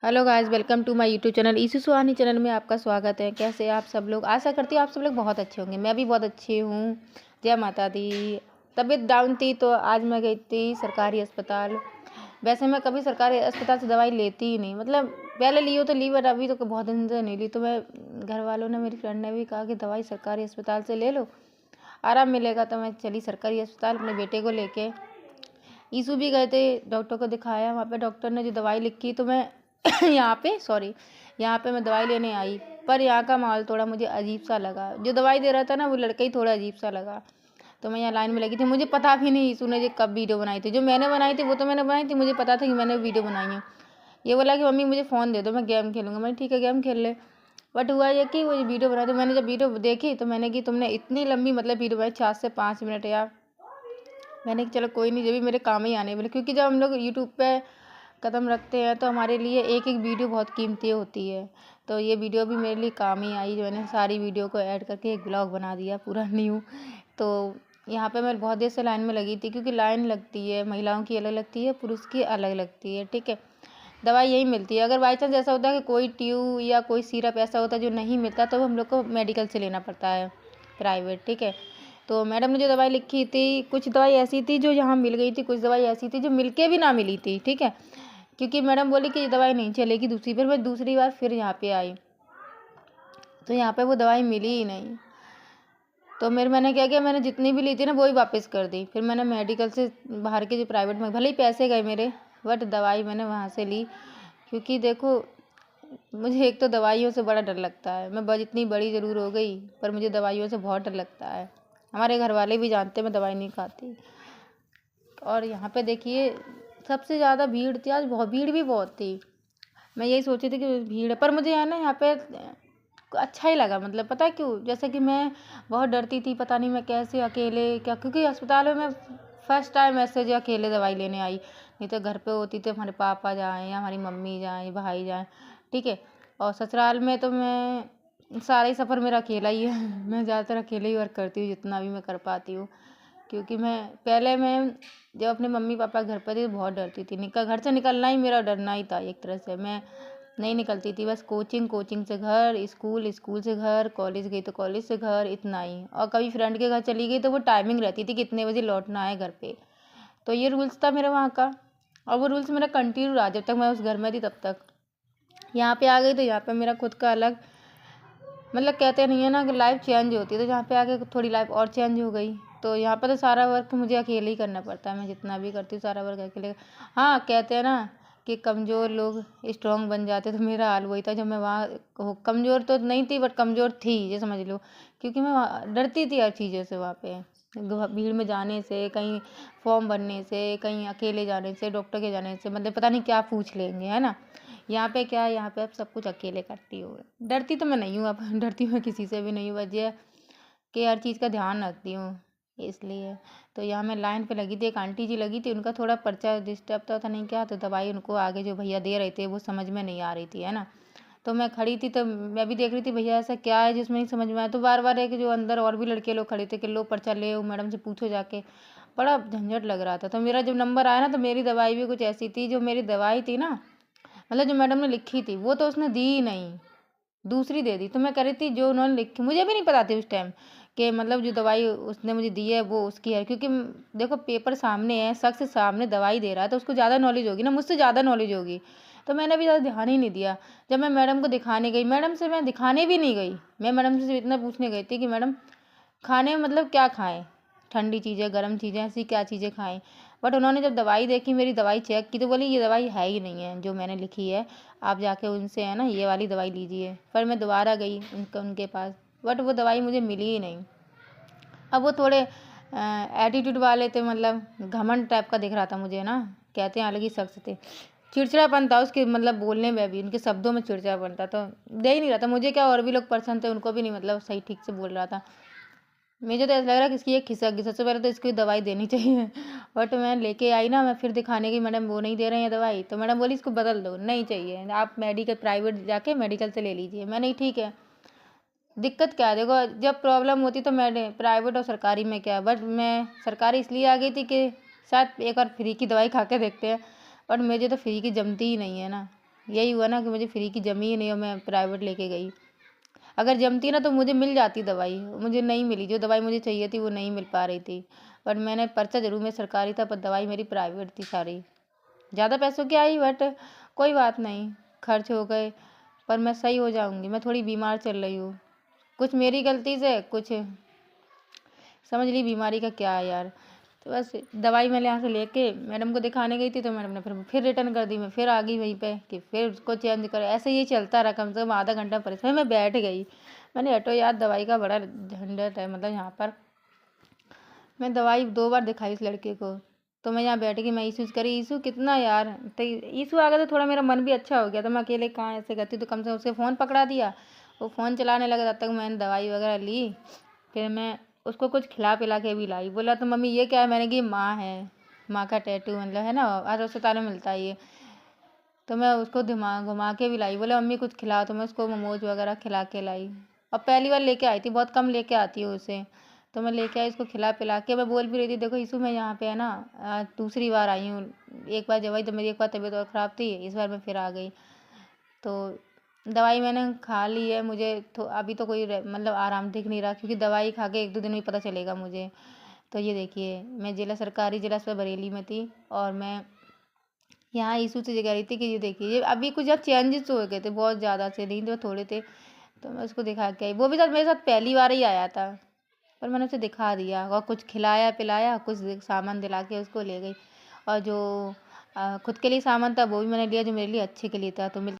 Hello guys, welcome to my YouTube channel Ishu Suhani channel में आपका स्वागत है। कैसे हैं आप सब लोग? आशा करती हूँ आप सब लोग बहुत अच्छे होंगे। मैं भी बहुत अच्छी हूँ। जय माता दी। तबीयत डाउन थी तो आज मैं गई थी सरकारी अस्पताल। वैसे मैं कभी सरकारी अस्पताल से दवाई लेती ही नहीं, मतलब पहले ली हो तो ली, बट अभी तो बहुत दिन से नहीं ली। तो मैं घर वालों ने, मेरी फ्रेंड ने भी कहा कि दवाई सरकारी अस्पताल से ले लो, आराम मिलेगा। तो मैं चली सरकारी अस्पताल अपने बेटे को लेके। ईशू भी गए थे, डॉक्टर को दिखाया। वहाँ पे डॉक्टर ने जो दवाई लिखी तो मैं यहाँ पे मैं दवाई लेने आई, पर यहाँ का माहौल थोड़ा मुझे अजीब सा लगा। जो दवाई दे रहा था ना, वो लड़का ही थोड़ा अजीब सा लगा। तो मैं यहाँ लाइन में लगी थी। मुझे पता भी नहीं ईशू ने जो कब वीडियो बनाई थी। जो मैंने बनाई थी वो तो मैंने बनाई थी, मुझे पता था कि मैंने वीडियो बनाई है। ये बोला कि मम्मी मुझे फ़ोन दे दो, मैं गेम खेलूँगा। मैंने ठीक है, गेम खेल ले। बट हुआ ये कि वो वीडियो बनाई, तो मैंने जब वीडियो देखी तो मैंने कि तुमने इतनी लंबी मतलब वीडियो बनाई, 4 से 5 मिनट यार। मैंने कि चलो कोई नहीं, जो भी मेरे काम ही आने वाले, क्योंकि जब हम लोग यूट्यूब पे कदम रखते हैं तो हमारे लिए एक एक वीडियो बहुत कीमती होती है। तो ये वीडियो भी मेरे लिए काम ही आई, जो मैंने सारी वीडियो को ऐड करके एक ब्लॉग बना दिया पूरा न्यू। तो यहाँ पे मैं बहुत देर से लाइन में लगी थी, क्योंकि लाइन लगती है, महिलाओं की अलग लगती है, पुरुष की अलग लगती है। ठीक है, दवाई यही मिलती है। अगर बाई चांस ऐसा होता है कि कोई ट्यूब या कोई सिरप ऐसा होता है जो नहीं मिलता, तो हम लोग को मेडिकल से लेना पड़ता है, प्राइवेट। ठीक है, तो मैडम ने जो दवाई लिखी थी, कुछ दवाई ऐसी थी जो यहाँ मिल गई थी, कुछ दवाई ऐसी थी जो मिल के भी ना मिली थी। ठीक है, क्योंकि मैडम बोली कि ये दवाई नहीं चलेगी दूसरी। फिर मैं दूसरी बार फिर यहाँ पे आई तो यहाँ पे वो दवाई मिली ही नहीं। तो मैंने क्या किया, मैंने जितनी भी ली थी ना वो ही वापस कर दी। फिर मैंने मेडिकल से बाहर के जो प्राइवेट में, भले ही पैसे गए मेरे, बट दवाई मैंने वहाँ से ली। क्योंकि देखो, मुझे एक तो दवाइयों से बड़ा डर लगता है। मैं इतनी बड़ी ज़रूर हो गई, पर मुझे दवाइयों से बहुत डर लगता है। हमारे घर वाले भी जानते मैं दवाई नहीं खाती। और यहाँ पे देखिए, सबसे ज़्यादा भीड़ थी आज, बहुत भीड़ भी बहुत थी। मैं यही सोची थी कि भीड़ है, पर मुझे है ना यहाँ पे अच्छा ही लगा। मतलब पता है क्यों? जैसे कि मैं बहुत डरती थी, पता नहीं मैं कैसे अकेले क्या, क्योंकि अस्पताल में मैं फर्स्ट टाइम ऐसे जो अकेले दवाई लेने आई। नहीं तो घर पे होती तो हमारे पापा जाएँ या हमारी मम्मी जाएँ, भाई जाएँ। ठीक है, और ससुराल में तो मैं सारा ही सफ़र मेरा अकेला ही है। मैं ज़्यादातर अकेले ही वर्क करती हूँ, जितना भी मैं कर पाती हूँ। क्योंकि मैं जब अपने मम्मी पापा घर पर थी तो बहुत डरती थी। घर से निकलना ही मेरा डरना ही था एक तरह से। मैं नहीं निकलती थी, बस कोचिंग, कोचिंग से घर, स्कूल, स्कूल से घर, कॉलेज गई तो कॉलेज से घर, इतना ही। और कभी फ्रेंड के घर चली गई तो वो टाइमिंग रहती थी कितने बजे लौटना है घर पे। तो ये रूल्स था मेरा वहाँ का, और वो रूल्स मेरा कंटिन्यू रहा जब तक मैं उस घर में थी तब तक। यहाँ पे आ गई तो यहाँ पे मेरा खुद का अलग, मतलब कहते नहीं है ना कि लाइफ चेंज होती है, तो यहाँ पे आके थोड़ी लाइफ और चेंज हो गई। तो यहाँ पर तो सारा वर्क मुझे अकेले ही करना पड़ता है। मैं जितना भी करती हूँ सारा वर्क अकेले। हाँ, कहते हैं ना कि कमज़ोर लोग स्ट्रॉन्ग बन जाते, तो मेरा हाल वही था। जब मैं वहाँ कमज़ोर तो नहीं थी, बट कमज़ोर थी ये समझ लो। क्योंकि मैं डरती थी हर चीज़ों से। वहाँ पे भीड़ में जाने से, कहीं फॉर्म भरने से, कहीं अकेले जाने से, डॉक्टर के जाने से, मतलब पता नहीं क्या पूछ लेंगे, है ना। यहाँ पे क्या है, यहाँ पे अब सब कुछ अकेले करती हूँ। डरती तो मैं नहीं हूँ, अब डरती मैं किसी से भी नहीं हूँ, वजह कि हर चीज़ का ध्यान रखती हूँ इसलिए। तो यहाँ मैं लाइन पे लगी थी, एक आंटी जी लगी थी, उनका थोड़ा पर्चा डिस्टर्ब था नहीं क्या, तो दवाई उनको आगे जो भैया दे रहे थे वो समझ में नहीं आ रही थी, है ना। तो मैं खड़ी थी, तो मैं भी देख रही थी भैया ऐसा क्या है जिसमें नहीं समझ में आया। तो बार बार एक जो अंदर और भी लड़के लोग खड़े थे कि लो पर्चा ले, मैडम से पूछो जाके। बड़ा झंझट लग रहा था। तो मेरा जब नंबर आया ना, तो मेरी दवाई भी कुछ ऐसी थी, जो मेरी दवाई थी ना, मतलब जो मैडम ने लिखी थी वो तो उसने दी ही नहीं, दूसरी दे दी। तो मैं कह रही थी जो उन्होंने लिखी, मुझे भी नहीं पता थी उस टाइम कि मतलब जो दवाई उसने मुझे दी है वो उसकी है। क्योंकि देखो पेपर सामने है, शख्स सामने दवाई दे रहा है, तो उसको ज़्यादा नॉलेज होगी ना, मुझसे ज़्यादा नॉलेज होगी। तो मैंने भी ज़्यादा ध्यान ही नहीं दिया। जब मैं मैडम को दिखाने गई, मैडम से मैं दिखाने भी नहीं गई, मैं मैडम से इतना पूछने गई थी कि मैडम खाने में मतलब क्या खाएं, ठंडी चीज़ें, गर्म चीज़ें, ऐसी क्या चीज़ें खाएं। बट उन्होंने जब दवाई देखी, मेरी दवाई चेक की, तो बोली ये दवाई है ही नहीं है जो मैंने लिखी है, आप जाके उनसे है ना ये वाली दवाई लीजिए। पर मैं दोबारा गई उनके पास, बट वो दवाई मुझे मिली ही नहीं। अब वो थोड़े एटीट्यूड वाले थे, मतलब घमंड टाइप का दिख रहा था मुझे ना, कहते हैं अलग ही शख्स थे। चिड़चिड़ापन था उसके, मतलब बोलने में भी, उनके शब्दों में चिड़चिड़ापन था। तो दे ही नहीं रहा था मुझे क्या, और भी लोग पर्सन थे उनको भी नहीं, मतलब सही ठीक से बोल रहा था। मुझे तो ऐसा लग रहा है कि इसकी एक खिसक गई, सबसे पहले तो इसकी दवाई देनी चाहिए। बट मैं लेके आई ना, मैं फिर दिखाने की, मैडम वो नहीं दे रहे हैं दवाई। तो मैडम बोली इसको बदल दो, नहीं चाहिए, आप मेडिकल प्राइवेट जाके मेडिकल से ले लीजिए। मैं नहीं, ठीक है। दिक्कत क्या है, देखो जब प्रॉब्लम होती तो मैं प्राइवेट और सरकारी में क्या है, बट मैं सरकारी इसलिए आ गई थी कि शायद एक बार फ्री की दवाई खा के देखते हैं। बट मुझे तो फ्री की जमती ही नहीं है ना, यही हुआ ना कि मुझे फ्री की जमी ही नहीं और मैं प्राइवेट लेके गई। अगर जमती ना तो मुझे मिल जाती दवाई, मुझे नहीं मिली। जो दवाई मुझे चाहिए थी वो नहीं मिल पा रही थी। बट मैंने पर्चा ज़रूर में सरकारी था, पर दवाई मेरी प्राइवेट थी सारी। ज़्यादा पैसों की आई, बट कोई बात नहीं, खर्च हो गए। पर मैं सही हो जाऊंगी। मैं थोड़ी बीमार चल रही हूँ, कुछ मेरी गलती से, कुछ समझ ली बीमारी का क्या है यार। तो बस दवाई मैंने यहाँ से लेके मैडम को दिखाने गई थी, तो मैडम ने फिर रिटर्न कर दी। मैं फिर आ गई वहीं पे कि फिर उसको चेंज करो। ऐसे ही चलता रहा, कम से कम आधा घंटा परेशान। मैं बैठ गई, मैंने हटो यार, दवाई का बड़ा झंझट है मतलब यहाँ पर। मैं दवाई 2 बार दिखाई उस लड़के को, तो मैं यहाँ बैठ गई, मैं ईशू करी, ईशू कितना यार। तो ईशू आ गया तो थोड़ा मेरा मन भी अच्छा हो गया। तो मैं अकेले कहाँ ऐसे करती, तो कम से कम उसके फ़ोन पकड़ा दिया, वो फ़ोन चलाने लगा। तब तक मैंने दवाई वगैरह ली। फिर मैं उसको कुछ खिला पिला के भी लाई। बोला तो मम्मी ये क्या है? मैंने कहा माँ है, माँ का टैटू मतलब है ना, हर अस्पताल में मिलता है ये। तो मैं उसको दिमाग घुमा के भी लाई। बोला मम्मी कुछ खिलाओ, तो मैं उसको मोमोज वगैरह खिला के लाई। और पहली बार लेके आई थी, बहुत कम लेके आती हूँ उसे। तो मैं लेके आई, इसको खिला पिला के। मैं बोल भी रही थी देखो ईशू, मैं यहाँ पे है ना दूसरी बार आई हूँ। एक बार जब आई तो मेरी एक बार तबीयत और ख़राब थी, इस बार मैं फिर आ गई। तो दवाई मैंने खा ली है। मुझे तो अभी तो कोई मतलब आराम दिख नहीं रहा, क्योंकि दवाई खा के 1-2 दिन में पता चलेगा मुझे। तो ये देखिए, मैं सरकारी जिला अस्पताल बरेली में थी, और मैं यहाँ ईशू से ये कह रही थी कि ये देखिए, ये अभी कुछ अब चेंजेस हो गए थे बहुत ज़्यादा से, नहीं तो थोड़े थे। तो मैं उसको दिखा के आई। वो भी शायद मेरे साथ पहली बार ही आया था, पर मैंने उसे दिखा दिया और कुछ खिलाया पिलाया, कुछ सामान दिला के उसको ले गई। और जो खुद के लिए सामान था वो भी मैंने लिया, जो मेरे लिए अच्छे के लिए था। तो